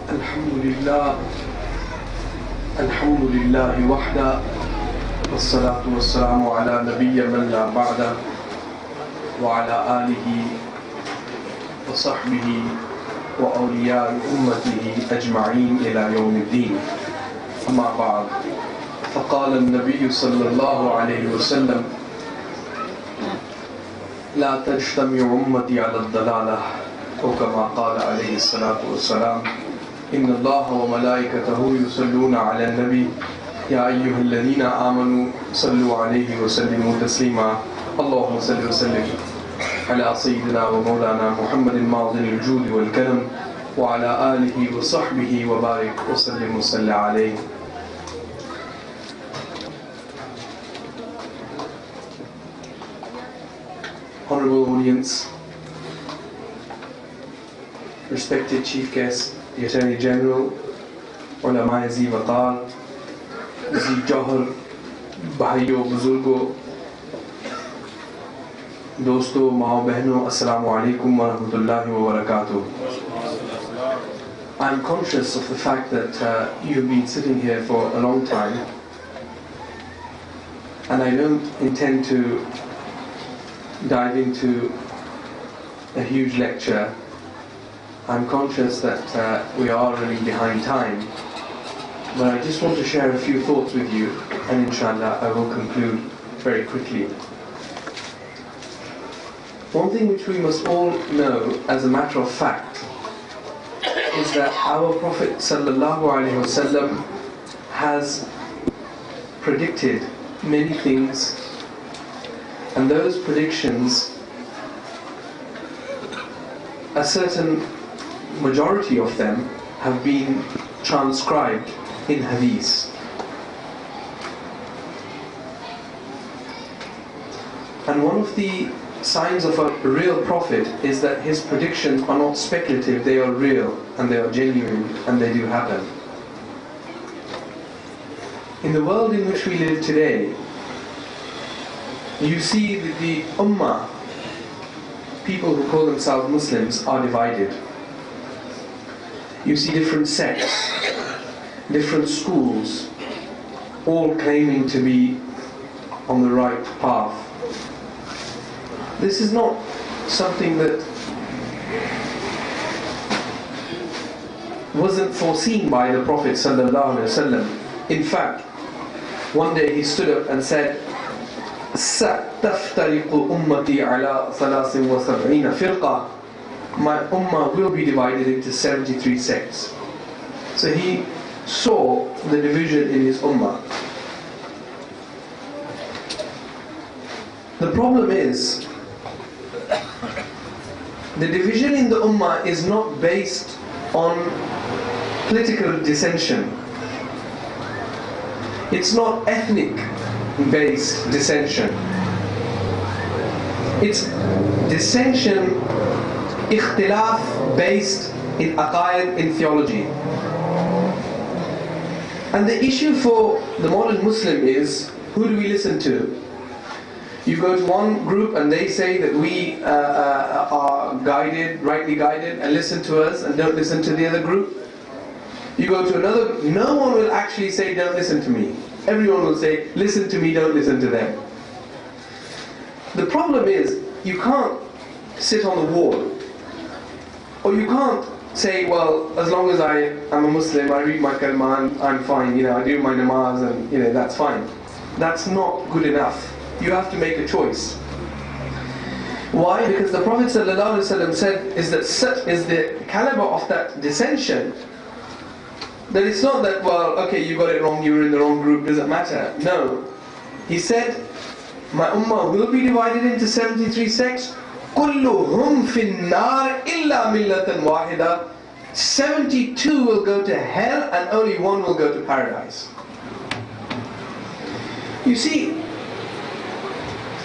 Alhamdulillah, Alhamdulillahi wahda, wassalatu wassalamu ala nabiyya man la ba'da, wa ala alihi wa sahbihi wa awliya'i ummatihi ajma'in ila yawmiddin. Amma ba'd. فقال النبي صلى الله عليه وسلم لا تجتمع أمتي على الضلالة أو كما قال عليه الصلاة والسلام إن الله وملائكته يصلون على النبي يا أيها الذين آمنوا صلوا عليه وسلموا تسليما اللهم صل وسلم على سيدنا ومولانا محمد معظم الجود والكرم وعلى آله وصحبه وبارك وسلم وصل عليه. Honorable audience, respected chief guest, the Attorney General, Ulama Zi Waqar, Zi Johar, Bhaiyo, Buzurgo, Dosto, Mao Behno, Assalamu alaikum wa rahmatullahi wa barakatuh. I'm conscious of the fact that you've been sitting here for a long time, and I don't intend to dive into a huge lecture. I'm conscious that we are running behind time, but I just want to share a few thoughts with you, and inshallah I will conclude very quickly. One thing which we must all know as a matter of fact is that our Prophet ﷺ has predicted many things, and those predictions, a certain majority of them have been transcribed in Hadees. And one of the signs of a real prophet is that his predictions are not speculative, they are real and they are genuine and they do happen. In the world in which we live today, you see that the Ummah, people who call themselves Muslims, are divided. You see different sects, different schools, all claiming to be on the right path. This is not something that wasn't foreseen by the Prophet ﷺ. In fact, one day he stood up and said, سَتَفْتَرِقُ أُمَّتِي عَلَى 73 فِرْقَةٍ. My ummah will be divided into 73 sects. So he saw the division in his ummah. The problem is, the division in the ummah is not based on political dissension. It's not ethnic based dissension. It's dissension, ikhtilaf based in aqaid, in theology. And the issue for the modern Muslim is, who do we listen to? You go to one group and they say that we are guided, rightly guided, and listen to us and don't listen to the other group. You go to another, no one will actually say don't listen to me. Everyone will say listen to me, don't listen to them. The problem is, you can't sit on the wall, or you can't say, well, as long as I am a Muslim, I read my kalma, I'm fine, I do my namaz and that's fine. That's not good enough. You have to make a choice. Why? Because the Prophet ﷺ said such is the caliber of that dissension, that it's not that, well, okay, you got it wrong, you were in the wrong group, doesn't matter. No. He said, my ummah will be divided into 73 sects. كُلُّهُمْ فِي النَّارِ إِلَّا مِلَّةً وَاحِدًا. 72 will go to hell and only one will go to paradise. You see,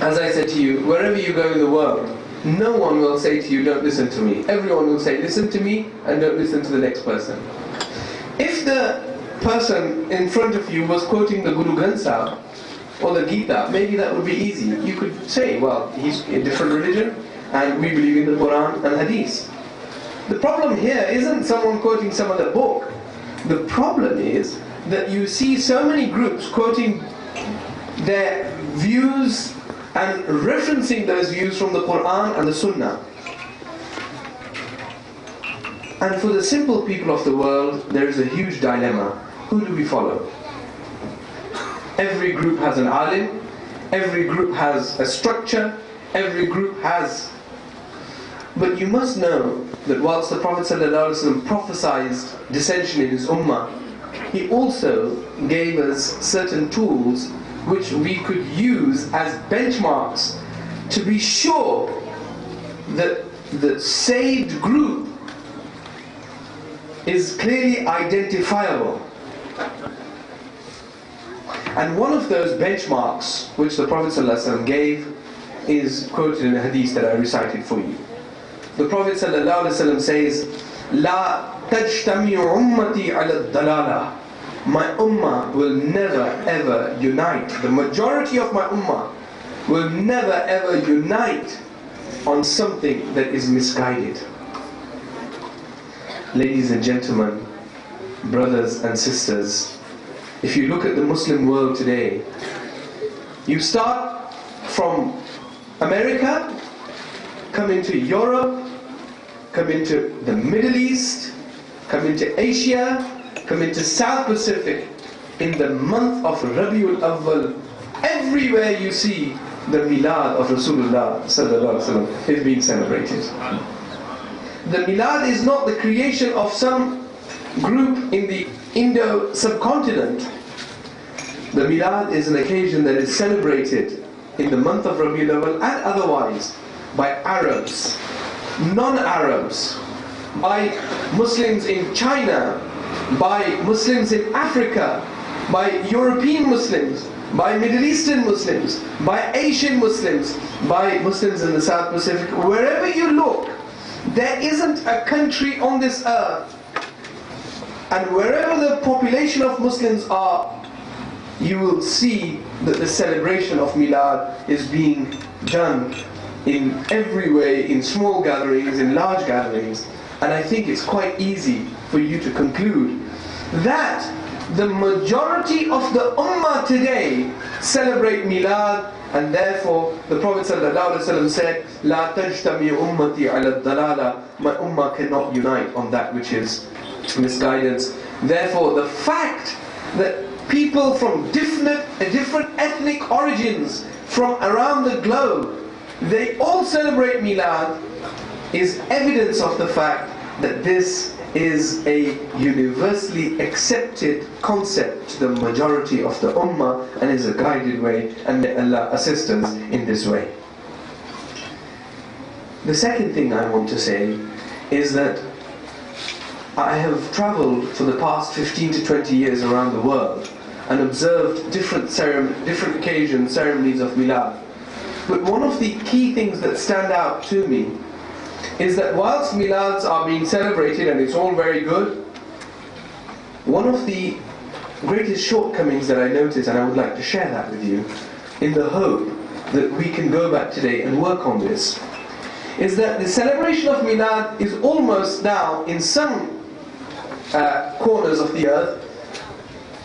as I said to you, wherever you go in the world, no one will say to you, don't listen to me. Everyone will say, listen to me and don't listen to the next person. If the person in front of you was quoting the Guru Granth Sahib or the Gita, maybe that would be easy. You could say, well, he's a different religion and we believe in the Quran and Hadees. The problem here isn't someone quoting some other book. The problem is that you see so many groups quoting their views and referencing those views from the Quran and the Sunnah. And for the simple people of the world, there is a huge dilemma. Who do we follow? Every group has an alim, every group has a structure, every group has... But you must know that whilst the Prophet ﷺ prophesied dissension in his ummah, he also gave us certain tools which we could use as benchmarks to be sure that the saved group is clearly identifiable. And one of those benchmarks which the Prophet ﷺ gave is quoted in a hadith that I recited for you. The Prophet ﷺ says, "La tajtami ummati ala dalala." My ummah will never ever unite. The majority of my ummah will never ever unite on something that is misguided. Ladies and gentlemen, brothers and sisters, if you look at the Muslim world today, you start from America, come into Europe, come into the Middle East, come into Asia, come into South Pacific. In the month of Rabiul Awwal, everywhere you see the Meelad of Rasulullah sallallahu alaihi wasallam is being celebrated. The Meelad is not the creation of some group in the Indo subcontinent. The Meelad is an occasion that is celebrated in the month of Rabiul Awwal and otherwise by Arabs, non-Arabs, by Muslims in China, by Muslims in Africa, by European Muslims, by Middle Eastern Muslims, by Asian Muslims, by Muslims in the South Pacific. Wherever you look, there isn't a country on this earth, and wherever the population of Muslims are, you will see that the celebration of Meelad is being done in every way, in small gatherings, in large gatherings. And I think it's quite easy for you to conclude that the majority of the ummah today celebrate Meelad, and therefore the Prophet ﷺ said, "La tajtami ummati ala dalala." My ummah cannot unite on that which is misguidance. Therefore, the fact that people from different ethnic origins from around the globe, they all celebrate Meelad, is evidence of the fact that this is a universally accepted concept to the majority of the ummah and is a guided way, and may Allah assist us in this way. The second thing I want to say is that I have travelled for the past 15 to 20 years around the world and observed different occasions, ceremonies of Meelad. But one of the key things that stand out to me is that whilst Meelads are being celebrated and it's all very good, one of the greatest shortcomings that I noticed, and I would like to share that with you, in the hope that we can go back today and work on this, is that the celebration of Meelad is almost now, in some corners of the earth,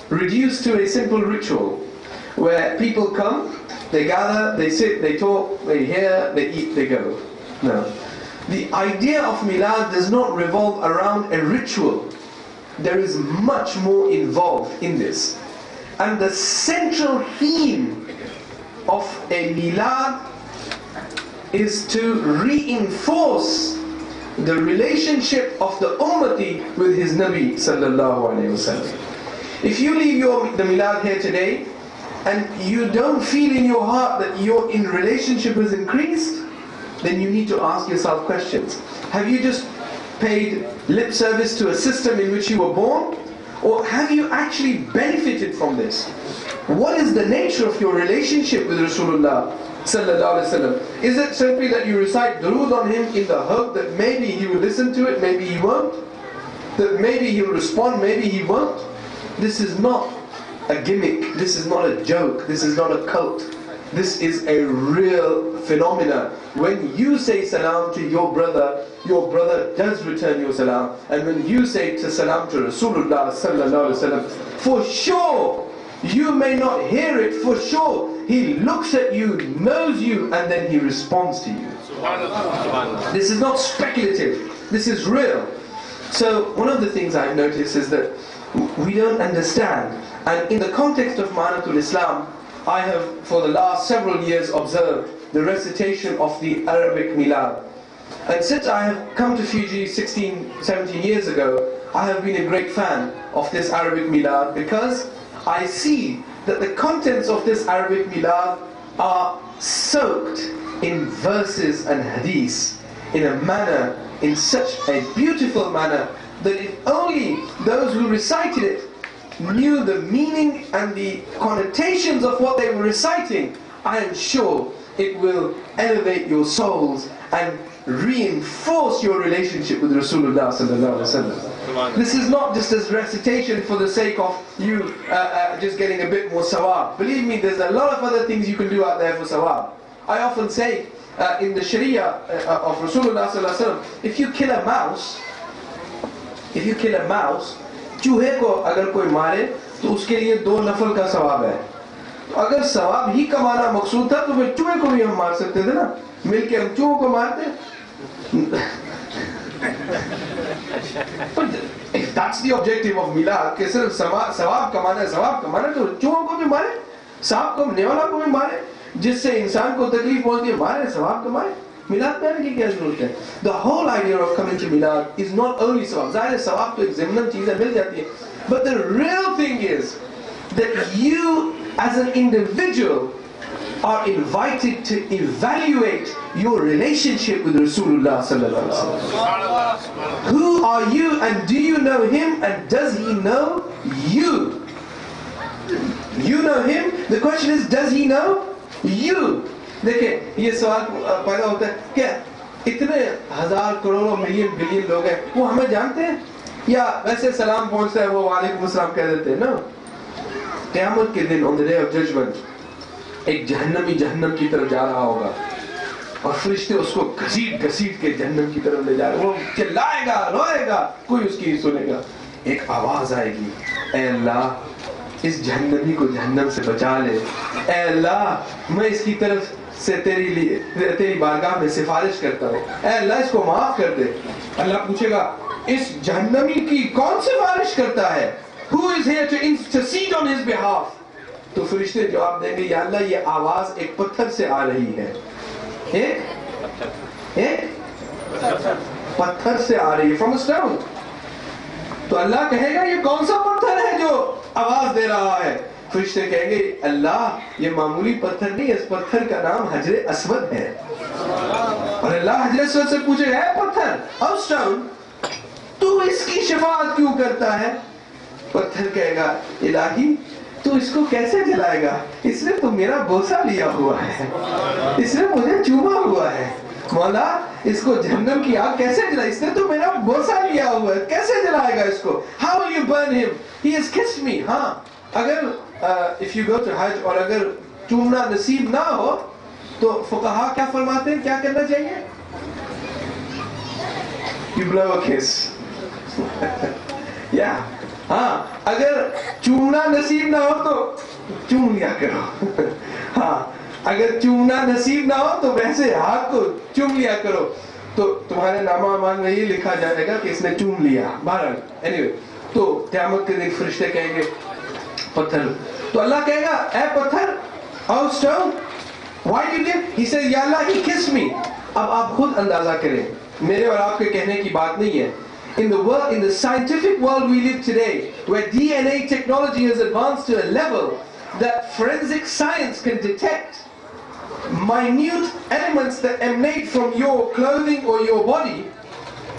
reduced to a simple ritual where people come, they gather, they sit, they talk, they hear, they eat, they go. No. The idea of Meelad does not revolve around a ritual. There is much more involved in this. And the central theme of a Meelad is to reinforce the relationship of the Ummati with his Nabi sallallahu alayhi wasallam. If you leave the Meelad here today and you don't feel in your heart that your relationship has increased, then you need to ask yourself questions. Have you just paid lip service to a system in which you were born? Or have you actually benefited from this? What is the nature of your relationship with Rasulullah sallallahu alaihi wasallam? Is it simply that you recite durood on him in the hope that maybe he will listen to it, maybe he won't? That maybe he'll respond, maybe he won't? This is not a gimmick, this is not a joke, this is not a cult. This is a real phenomena. When you say salam to your brother does return your salam. And when you say to salam to Rasulullah sallallahu alaihi wasallam, for sure, you may not hear it, for sure, he looks at you, knows you, and then he responds to you. This is not speculative, this is real. So one of the things I've noticed is that we don't understand. And in the context of Ma'natul Islam, I have for the last several years observed the recitation of the Arabic Meelad. And since I have come to Fiji 16, 17 years ago, I have been a great fan of this Arabic Meelad because I see that the contents of this Arabic Meelad are soaked in verses and Hadees in a manner, in such a beautiful manner, that if only those who recited it knew the meaning and the connotations of what they were reciting, I am sure it will elevate your souls and reinforce your relationship with Rasulullah sallallahu alaihi wasallam. This is not just as recitation for the sake of you just getting a bit more sawab. Believe me, there's a lot of other things you can do out there for sawab. I often say in the Sharia of Rasulullah sallallahu alaihi wasallam, if you kill a mouse, चूहे को अगर कोई मारे तो उसके लिए 2 नफल का सवाब है. अगर सवाब ही कमाना मकसूद था तो फिर चूहे को भी हम मार सकते थे ना, मिलके हम चूहों को मारते. But if that's the objective of Meelad, कि सिर्फ सवाब कमाना है तो चूहों को भी मारे, सांप को, नेवला को भी मारे, जिससे इंसान को तकलीफ पहुंचती है, मारे, सवाब कमाए. Meelad पहनने की क्या जरूरत है? The whole idea of coming to Meelad is not only sawab. ज़ाहिर है सवाब तो एक ज़िम्मन चीज़ है, मिल जाती है. But the real thing is that you as an individual are invited to evaluate your relationship with Rasulullah sallallahu alaihi wasallam. Who are you, and do you know him, and does he know you? You know him. The question is, does he know you? देखिए ये सवाल पैदा होता है, क्या इतने हजार करोड़ों मिलियन बिलियन लोग हैं, वो हमें जानते हैं, या वैसे सलाम पहुंचता है वो वालेकुम अस्सलाम कह देते हैं? नो. क़यामत के दिन on the day of judgment एक जहन्नमी जहन्नम की तरफ जा रहा होगा और फरिश्ते उसको घसीट के जहन्नम की तरफ ले जा रहे, वो चिल्लाएगा, रोएगा, कोई उसकी नहीं सुनेगा. एक आवाज आएगी, ऐ अल्लाह इस जहन्नमी को जहन्नम से बचा ले, ऐ अल्लाह मैं इसकी तरफ से तेरी बारगाह में सिफारिश करता हूँ, ऐ अल्लाह इसको माफ कर दे. अल्लाह पूछेगा इस जहन्नमी की कौन सिफारिश करता है? Who is here to intercede on his behalf? तो फरिश्ते जवाब देंगे, या अल्लाह ये आवाज एक पत्थर से आ रही है. एक पत्थर से आ रही है, from a stone. तो अल्लाह कहेगा ये कौन सा पत्थर है जो आवाज दे रहा है? फरिश्ते कहेंगे अल्लाह ये मामूली पत्थर नहीं, इस पत्थर का नाम हजरे अस्वद है. और अल्लाह हजरे अस्वद से पूछेगा, है पत्थर और स्टोन, तू इसकी शफाअत क्यों करता है? पत्थर कहेगा, इलाही तू इसको कैसे जलाएगा? इसने तो मेरा बोसा लिया हुआ है, इसने मुझे चूमा हुआ है. मौला इसको जहन्नम की आग कैसे जलाए? इसने तो मेरा बोसा लिया हुआ है, कैसे जलाएगा इसको? How will you burn him? He has kissed me. हाँ, अगर if you go to Hajj और अगर चूमना नसीब ना हो तो फुक़हा क्या फरमाते हैं, क्या करना चाहिए? You blow a kiss. Yeah. हाँ, अगर चूमना नसीब ना हो तो चूम लिया करो. हाँ, अगर चूमना नसीब ना हो तो वैसे हाथ को चूम लिया करो, तो तुम्हारे नामा अमान में ये लिखा जाएगा कि इसने चूम लिया. बहरहाल एनीवे, तो क़यामत के दिन फरिश्ते कहेंगे पत्थर, तो अल्लाह कहेगा ए पत्थर और stone, why did you? He said या अल्लाह ही किस्ड मी. अब आप खुद अंदाजा करें, मेरे और आपके कहने की बात नहीं है. In the scientific world we live today, where DNA technology has advanced to a level that forensic science can detect minute elements that emanate from your clothing or your body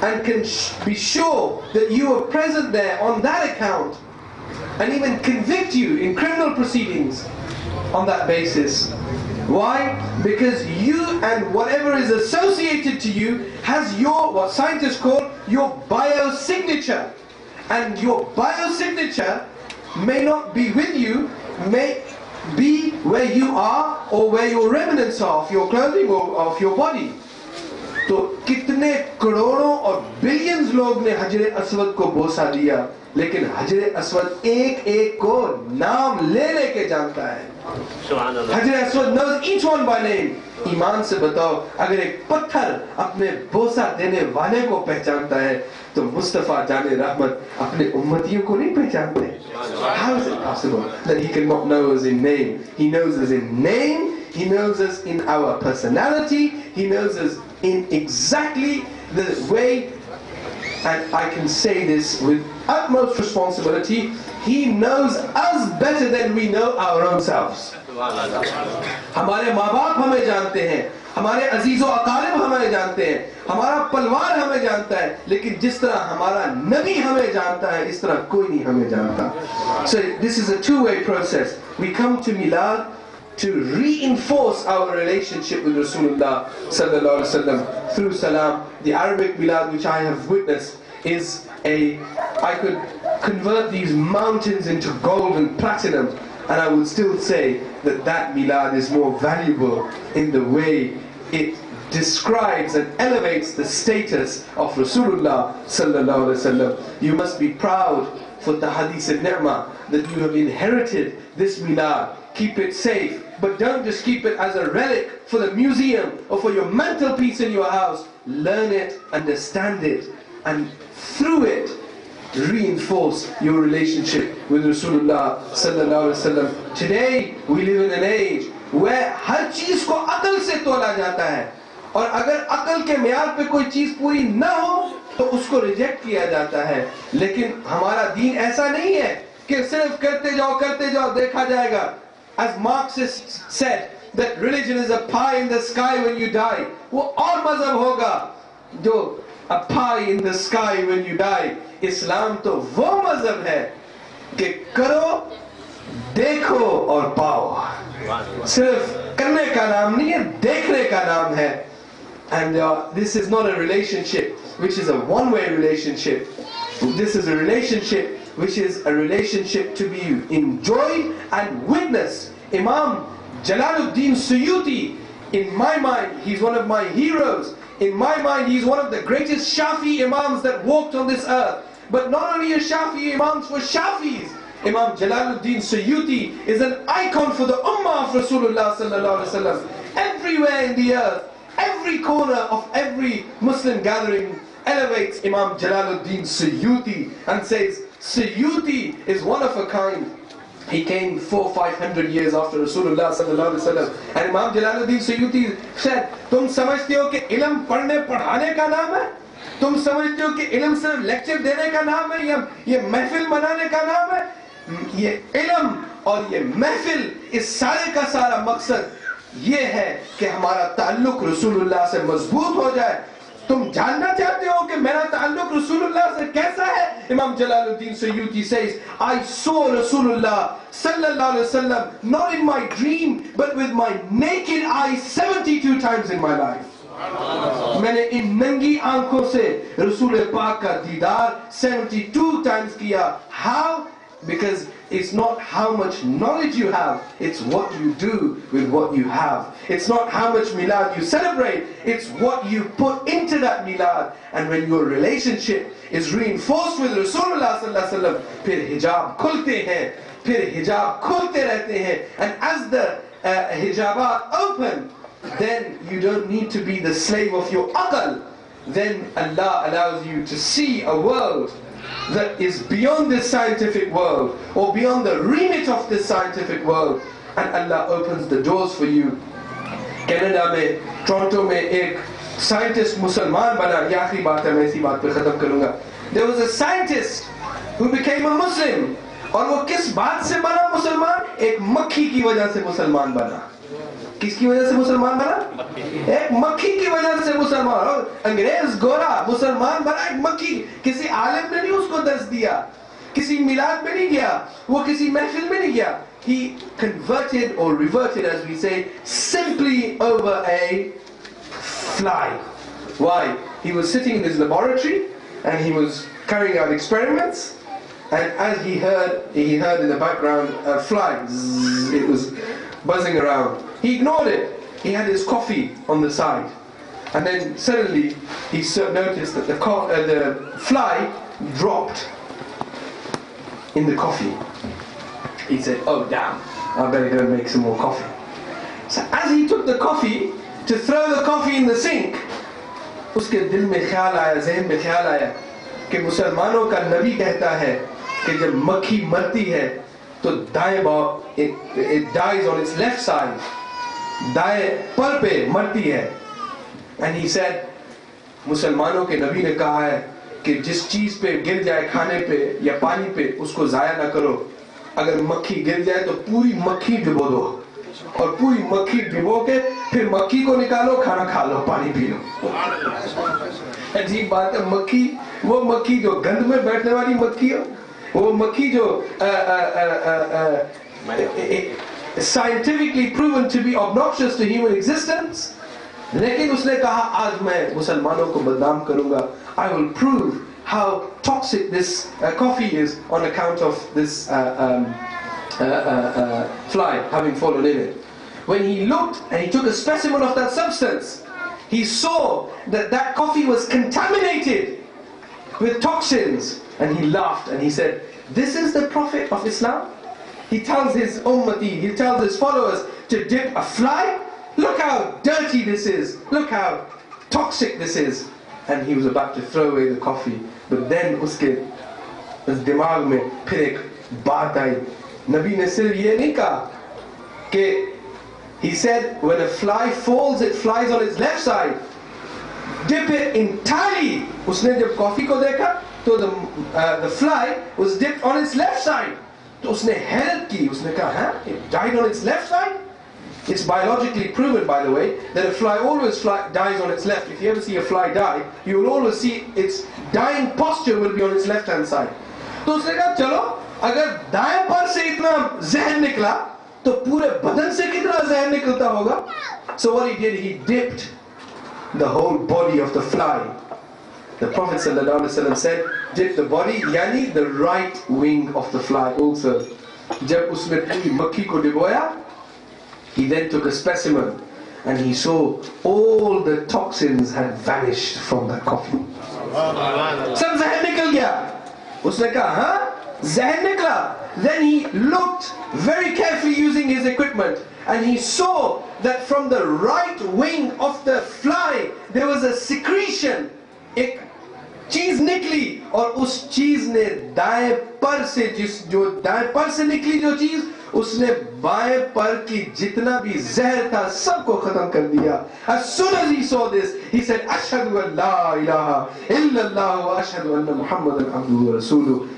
and can be sure that you were present there on that account, and even convict you in criminal proceedings on that basis. Why? Because you and whatever is associated to you has your, what scientists call, your biosignature. And your biosignature may not be with you, may be where you are or where your remnants are of your clothing or of your body. तो कितने करोड़ों और billions लोग ने हजरे Aswad को बोसा दिया, लेकिन हजरे Aswad एक एक को नाम ले लेके जानता है. हजरे Aswad knows each one by name. ईमान से बताओ, अगर एक पत्थर अपने बोसा देने वाले को पहचानता है, तो मुस्तफा जाने रहमत अपने उम्मतियों को नहीं पहचानते? How is it possible that he cannot know us in name? He knows us in name. He knows us in our personality. He knows us in exactly the way, and I can say this with utmost responsibility, He knows us better than we know our own selves. हमारे माँ बाप हमें जानते हैं, हमारे अजीज़ो अकारिब हमें जानते हैं, हमारा परिवार हमें जानता है, लेकिन जिस तरह हमारा नबी हमें जानता है, इस तरह कोई नहीं हमें जानता. So this is a two-way process. We come to Meelad to reinforce our relationship with Rasulullah sallallahu alaihi wasallam through salam. The Arabic Meelad which I have witnessed is I could convert these mountains into gold and platinum, and I would still say that Meelad is more valuable in the way it describes and elevates the status of Rasulullah sallallahu alaihi wasallam. You must be proud for the Hadees of Ni'mah that you have inherited this Meelad. Keep it safe, but don't just keep it as a relic for the museum or for your mantelpiece in your house. Learn it, understand it, and through it reinforce your relationship with Rasulullah sallallahu alaihi wasallam. Today we live in an age where हर चीज को अकल से तोला जाता है, और अगर अकल के म्यार पे कोई चीज पूरी ना हो तो उसको रिजेक्ट किया जाता है. लेकिन हमारा दीन ऐसा नहीं है कि सिर्फ करते जाओ देखा जाएगा. As Marxists said that religion is a pie in the sky when you die, वो और मजहब होगा जो a pie in the sky when you die. इस्लाम तो वो मजहब है कि करो, देखो और पाओ. सिर्फ करने का नाम नहीं है, देखने का नाम है. And this is not a relationship which is a one-way relationship. This is a relationship which is a relationship to be enjoyed and witnessed. Imam Jalaluddin Suyuti, in my mind, he's one of my heroes. In my mind, he's one of the greatest Shafi Imams that walked on this earth. But not only a Shafi Imams for Shafis, Imam Jalaluddin Suyuti is an icon for the Ummah of Rasulullah sallallahu alaihi wasallam. Everywhere in the earth, every corner of every Muslim gathering elevates Imam Jalaluddin Suyuti and says, Suyuti is one of a kind. He came 400-500 years after Rasulullah sallallahu alaihi wasallam, and Imam Jalaluddin Suyuti said, तुम समझते हो कि इल्म पढ़ने पढ़ाने का नाम है? तुम समझते हो कि इल्म सिर्फ लेक्चर देने का नाम है या ये महफिल मनाने का नाम है? ये इल्म और ये महफिल, इस सारे का सारा मकसद ये है कि हमारा ताल्लुक रसूलुल्लाह से मजबूत हो जाए. तुम जानना चाहते हो कि मेरा ताल्लुक रसूलुल्लाह से कैसा है? Imam Jalaluddin Suyuti says, I saw Rasulullah sallallahu alaihi wasallam not in my dream but with my naked eyes 72 times in my life. मैंने इन नंगी आंखों से रसूल पाक का दीदार 72 times किया. How? Because it's not how much knowledge you have, it's what you do with what you have. It's not how much Meelad you celebrate, it's what you put into that Meelad. And when your relationship is reinforced with Rasulullah sallallahu alaihi wasallam, फिर हिजाब खुलते हैं, फिर हिजाब खुलते रहते हैं. And as the hijabat open, then you don't need to be the slave of your aql. Then Allah allows you to see a world that is beyond this scientific world or beyond the remit of this scientific world, and Allah opens the doors for you. Canada में, Toronto में एक scientist मुसलमान बना. ये आखिरी बात है, मैं इसी बात पे खत्म करूँगा. There was a scientist who became a Muslim, और वो किस बात से बना मुसलमान? एक मक्खी की वजह से मुसलमान बना. किसकी वजह से मुसलमान बना? एक मक्खी की वजह से मुसलमान. और अंग्रेज गोरा मुसलमान बना एक मक्खी. किसी आलिम ने नहीं उसको दर्स दिया, किसी मिलाद में नहीं गया, वो किसी महफिल में नहीं गया. He converted or reverted, as we say, simply over a fly. Why? He was sitting in his laboratory and he was carrying out experiments, And as he heard in the background a fly. Zzz, it was buzzing around. He ignored it. He had his coffee on the side. And then suddenly he noticed that the fly dropped in the coffee. He said, oh damn, I better go and make some more coffee. So as he took the coffee to throw the coffee in the sink, उसके दिल में ख्याल आया, ज़हन में ख्याल आया कि मुसलमानों का नबी कहता है कि जब मक्खी मरती है तो दाएं बाएं it dies on its left side, दाएं पर पे मरती है. And he said, मुसलमानों के नबी ने कहा है कि जिस चीज पे गिर जाए खाने पे या पानी पे उसको जाया ना करो. अगर मक्खी गिर जाए तो पूरी मक्खी भिगो दो और पूरी मक्खी भिगो के फिर मक्खी को निकालो, खाना खा लो, पानी पी लो. अजीब बात है, मक्खी, वो मक्खी जो गंद में बैठने वाली मक्खी हो, वो मक्खी जो scientifically proven to be obnoxious to human existence, लेकिन उसने कहा आज मैं मुसलमानों को बदनाम करूंगा. I will prove how toxic this coffee is on account of this fly having fallen in it. When he looked and he took a specimen of that substance, he saw that that coffee was contaminated with toxins, and he laughed and he said, this is the Prophet of Islam? He tells his ummati, he tells his followers to dip a fly? Look how dirty this is, look how toxic this is. And he was about to throw away the coffee, but then उसके दिमाग में फिर एक बात आई. नबी ने सिर्फ ये नहीं कहा कि, he said when a fly falls it flies on its left side, dip it entirely. उसने जब कॉफी को देखा तो the fly was dipped on its left side. तो उसने हैरत की, उसने कहा हाँ, it died on its left side. It's biologically proven, by the way, that a fly always dies on its left. If you ever see a fly die, you will always see its dying posture will be on its left hand side. तो उसने कहा चलो अगर दाएं पर से इतना जहर निकला तो पूरे बदन से कितना जहर निकलता होगा. So what he did, he dipped the whole body of the fly. The Prophet ﷺ said, dip the body, yani the right wing of the fly also. जब उसने पूरी मक्खी को डिबोया, he then took a specimen and he saw all the toxins had vanished from the coffee. सब जहर निकल गया. उसने कहा हाँ जहर निकला. Then he looked very carefully using his equipment and he saw that from the right wing of the fly there was a secretion. एक चीज निकली और उस चीज ने दाएं पर से जो दाएं पर से निकली जो चीज, उसने बाएं पर की जितना भी जहर था सबको खत्म कर दिया. As soon as he saw this, he said, "Ashhadu an la ilaha illallah wa ashhadu anna Muhammadan abduhu wa rasuluh."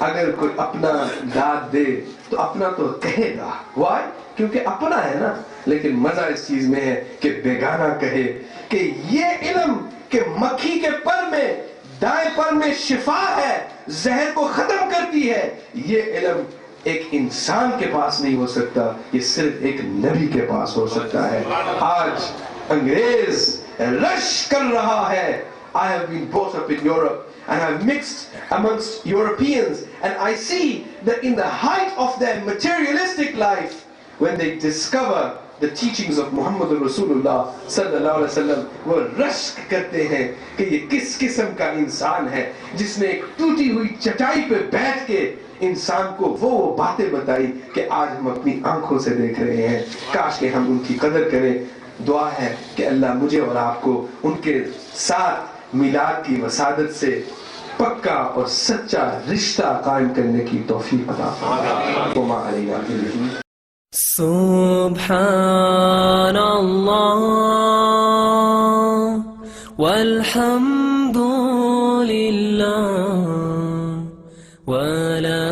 अगर कोई अपना दाद दे तो अपना तो कहेगा. Why? क्योंकि अपना है ना. लेकिन मजा इस चीज में है कि बेगाना कहे कि ये इल्म कि मक्खी के पर में, दाएं पर में शिफा है, जहर को खत्म करती है, ये इल्म एक इंसान के पास नहीं हो सकता, ये सिर्फ एक नबी के पास हो सकता है. आज अंग्रेज रश कर रहा है. I have been brought up in Europe and I have mixed amongst Europeans, and I see that in the height of their materialistic life, when they discover the teachings of Muhammad Rasulullah sallallahu alaihi wasallam, वो रश्क करते हैं कि ये किस किस्म का इंसान है जिसने एक टूटी हुई चटाई पे बैठ के इंसान को वो बातें बताई कि आज हम अपनी आंखों से देख रहे हैं. काश कि हम उनकी कदर करें. दुआ है कि अल्लाह मुझे और आपको उनके साथ मीलाद की वसादत से पक्का और सच्चा रिश्ता कायम करने की तौफीक अता फरमाए. Subhanallah walhamdulillah wa la